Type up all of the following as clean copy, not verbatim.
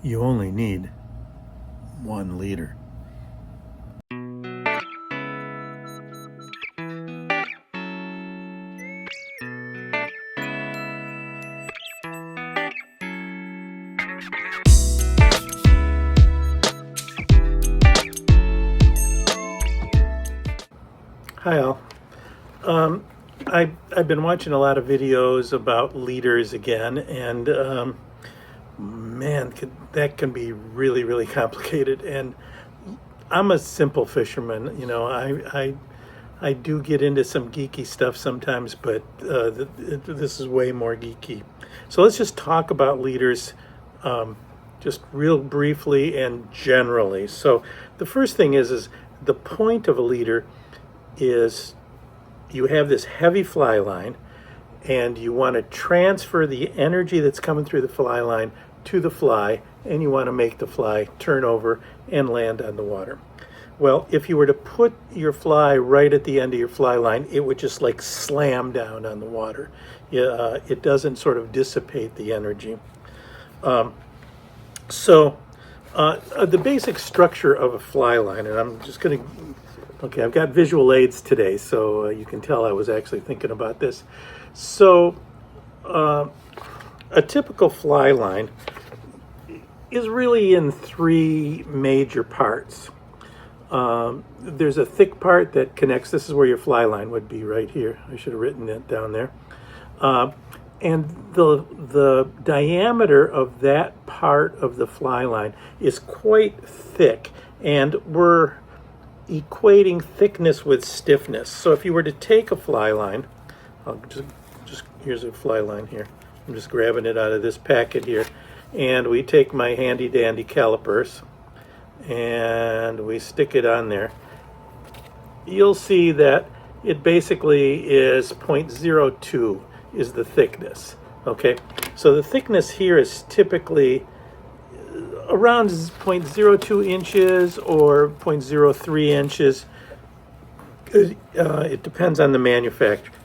You only need one leader. Hi all. I've been watching a lot of videos about leaders again, and man, that can be really, really complicated. And I'm a simple fisherman, you know. I do get into some geeky stuff sometimes, but this is way more geeky. So let's just talk about leaders, just real briefly and generally. So the first thing is the point of a leader is you have this heavy fly line and you want to transfer the energy that's coming through the fly line to the fly, and you want to make the fly turn over and land on the water. Well, if you were to put your fly right at the end of your fly line, it would just like slam down on the water. It doesn't sort of dissipate the energy. So the basic structure of a fly line, and I'm just going to okay, I've got visual aids today, so you can tell I was actually thinking about this. So a typical fly line is really in three major parts. There's a thick part that connects. This is where your fly line would be right here. I should have written it down there. And the diameter of that part of the fly line is quite thick, and we're equating thickness with stiffness. So if you were to take a fly line, I'll just here's a fly line here. I'm just grabbing it out of this packet here, and we take my handy dandy calipers and we stick it on there. You'll see that it basically is 0.02 is the thickness. Okay, so the thickness here is typically around 0.02 inches or 0.03 inches. It depends on the manufacturer.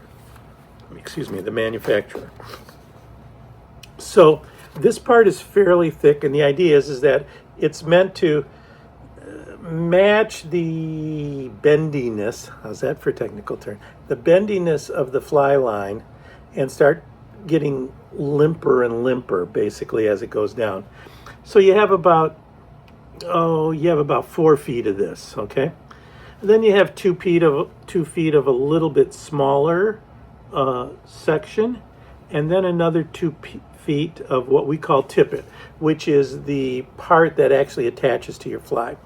The manufacturer. So this part is fairly thick, and the idea is that it's meant to match the bendiness. How's that for a technical term? The bendiness of the fly line, and start getting limper and limper basically as it goes down. So you have about 4 feet of this, okay? And then you have 2 feet of a little bit smaller section, and then another 2 feet of what we call tippet, which is the part that actually attaches to your fly.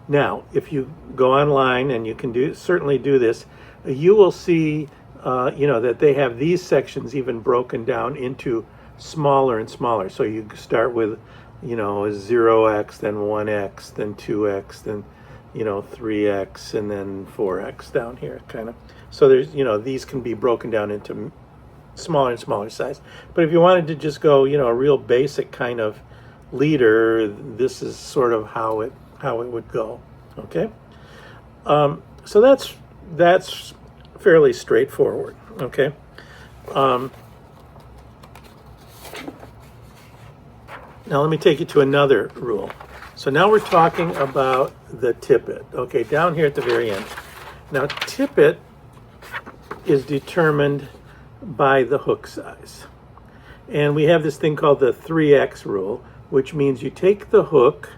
Now, if you go online, and you can certainly do this, you will see that they have these sections even broken down into smaller and smaller. So you start with 0x, then 1x, then 2x, then 3x, and then 4x down here, kind of. So there's these can be broken down into smaller and smaller size. But if you wanted to just go a real basic kind of leader, this is sort of how it would go. Okay, so that's fairly straightforward. Okay. Now let me take you to another rule. So now we're talking about the tippet. Okay, down here at the very end. Now tippet is determined by the hook size. And we have this thing called the 3x rule, which means you take the hook,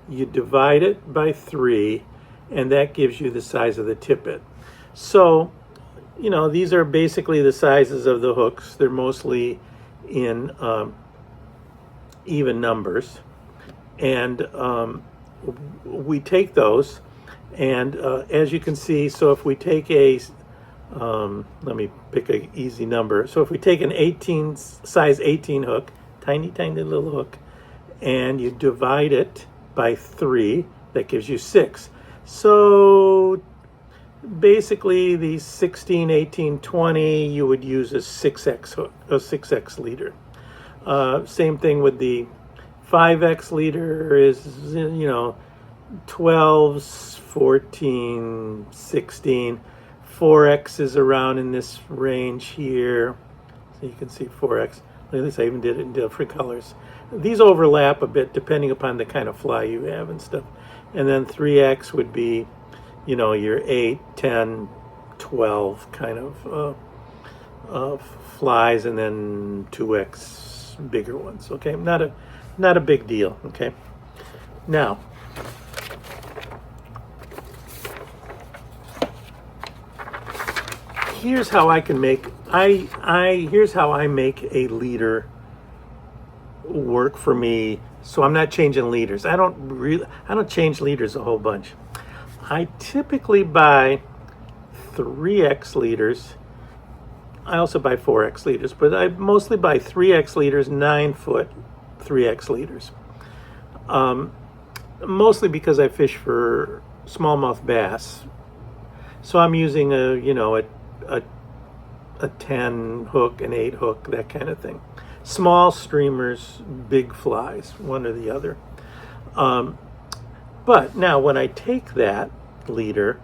you divide it by 3, and that gives you the size of the tippet. So, these are basically the sizes of the hooks. They're mostly in even numbers, and we take those, and as you can see, so if we take let me pick an easy number. So if we take an size 18 hook, tiny little hook, and you divide it by 3, that gives you 6. So basically these 16, 18, 20, you would use a 6x hook, a 6x leader. Same thing with the 5x leader is 12, 14, 16. 4x is around in this range here. So you can see 4x. At least I even did it in different colors. These overlap a bit depending upon the kind of fly you have and stuff. And then 3X would be, you know, your 8, 10, 12 kind of flies, and then 2X bigger ones. Okay, not a big deal. Okay, now here's how I can make here's how I make a leader work for me. So I'm not changing leaders. I don't change leaders a whole bunch. I typically buy 3X leaders. I also buy 4X leaders, but I mostly buy 3X leaders, 9-foot 3X leaders. Mostly because I fish for smallmouth bass. So I'm using a 10 hook, an 8 hook, that kind of thing. Small streamers, big flies, one or the other. But now when I take that leader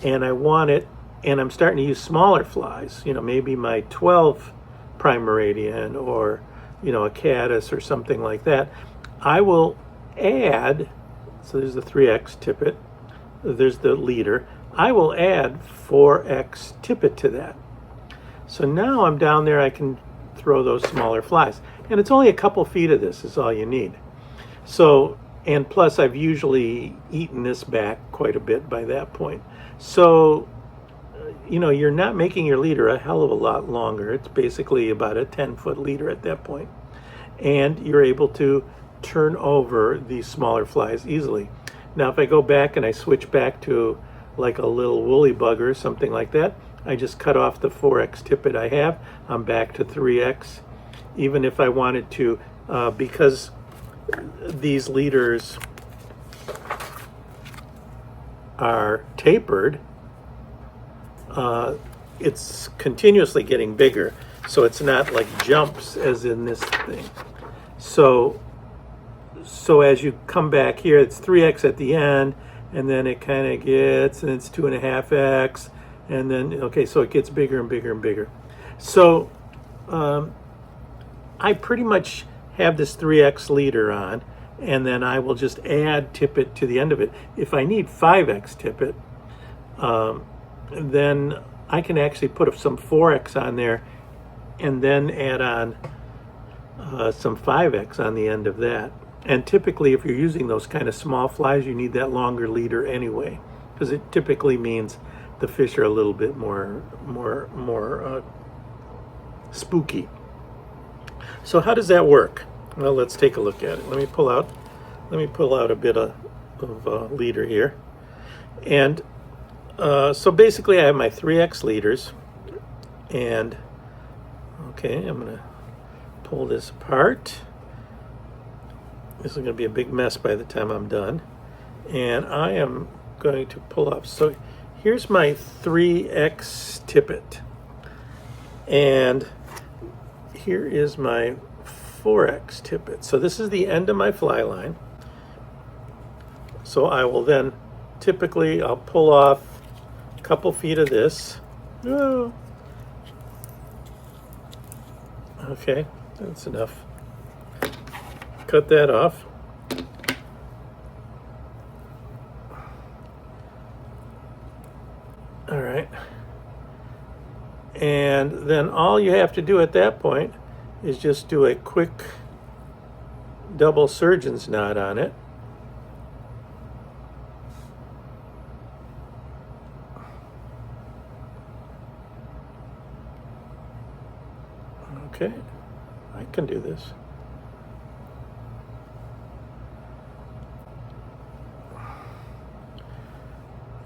and I want it, and I'm starting to use smaller flies, maybe my 12 prime Mouradian or, a caddis or something like that, I will add, so there's the 3X tippet, there's the leader, I will add 4X tippet to that. So now I'm down there, I can throw those smaller flies. And it's only a couple feet of this is all you need. So, and plus I've usually eaten this back quite a bit by that point. So, you're not making your leader a hell of a lot longer. It's basically about a 10-foot leader at that point. And you're able to turn over these smaller flies easily. Now, if I go back and I switch back to like a little woolly bugger or something like that, I just cut off the 4X tippet I have. I'm back to 3X. Even if I wanted to, because these leaders are tapered, it's continuously getting bigger. So it's not like jumps as in this thing. So as you come back here, it's 3X at the end, and then it kind of gets, and it's 2.5X, and then, okay, so it gets bigger and bigger and bigger. So I pretty much have this 3X leader on, and then I will just add tippet to the end of it. If I need 5X tippet, then I can actually put some 4X on there and then add on some 5X on the end of that. And typically, if you're using those kind of small flies, you need that longer leader anyway, because it typically means the fish are a little bit more spooky. So how does that work? Well, let's take a look at it. Let me pull out a bit of leader here. And so basically I have my 3X leaders, and okay, I'm gonna pull this apart. This is going to be a big mess by the time I'm done. And I am going to pull up. So here's my 3X tippet. And here is my 4X tippet. So this is the end of my fly line. So I will then, typically, I'll pull off a couple feet of this. Oh. Okay, that's enough. Cut that off. All right. And then all you have to do at that point is just do a quick double surgeon's knot on it. Okay, I can do this.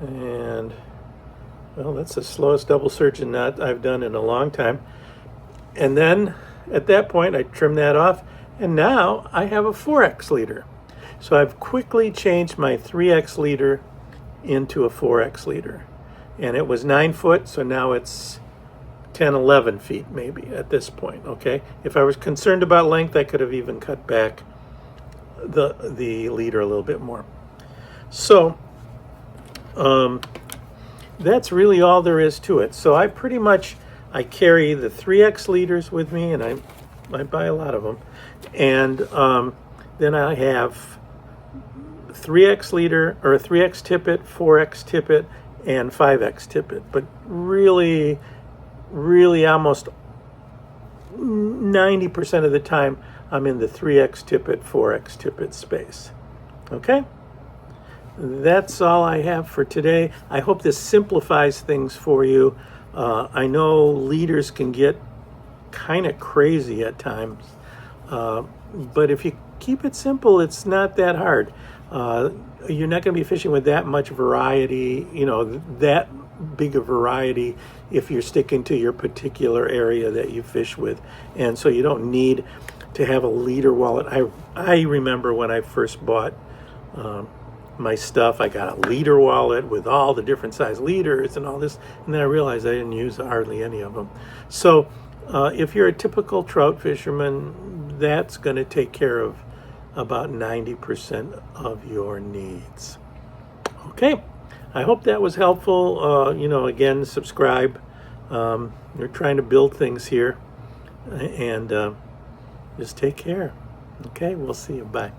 And well, that's the slowest double surgeon knot I've done in a long time. And then at that point I trim that off, and now I have a 4X leader. So I've quickly changed my 3X leader into a 4X leader. And it was 9 foot, so now it's 10, 11 feet maybe at this point, okay? If I was concerned about length, I could have even cut back the leader a little bit more. So that's really all there is to it. So I carry the 3X leaders with me, and I buy a lot of them. And then I have 3x leader, or 3x tippet, 4x tippet, and 5x tippet. But really almost 90% of the time I'm in the 3x tippet, 4x tippet space. Okay? That's all I have for today. I hope this simplifies things for you. I know leaders can get kind of crazy at times, but if you keep it simple, it's not that hard. You're not going to be fishing with that much variety, that big a variety if you're sticking to your particular area that you fish with. And so you don't need to have a leader wallet. I remember when I first bought my stuff, I got a leader wallet with all the different size leaders and all this, and then I realized I didn't use hardly any of them. So if you're a typical trout fisherman, that's going to take care of about 90% of your needs. Okay, I hope that was helpful. Again, subscribe. We're trying to build things here, and just take care. Okay, we'll see you. Bye.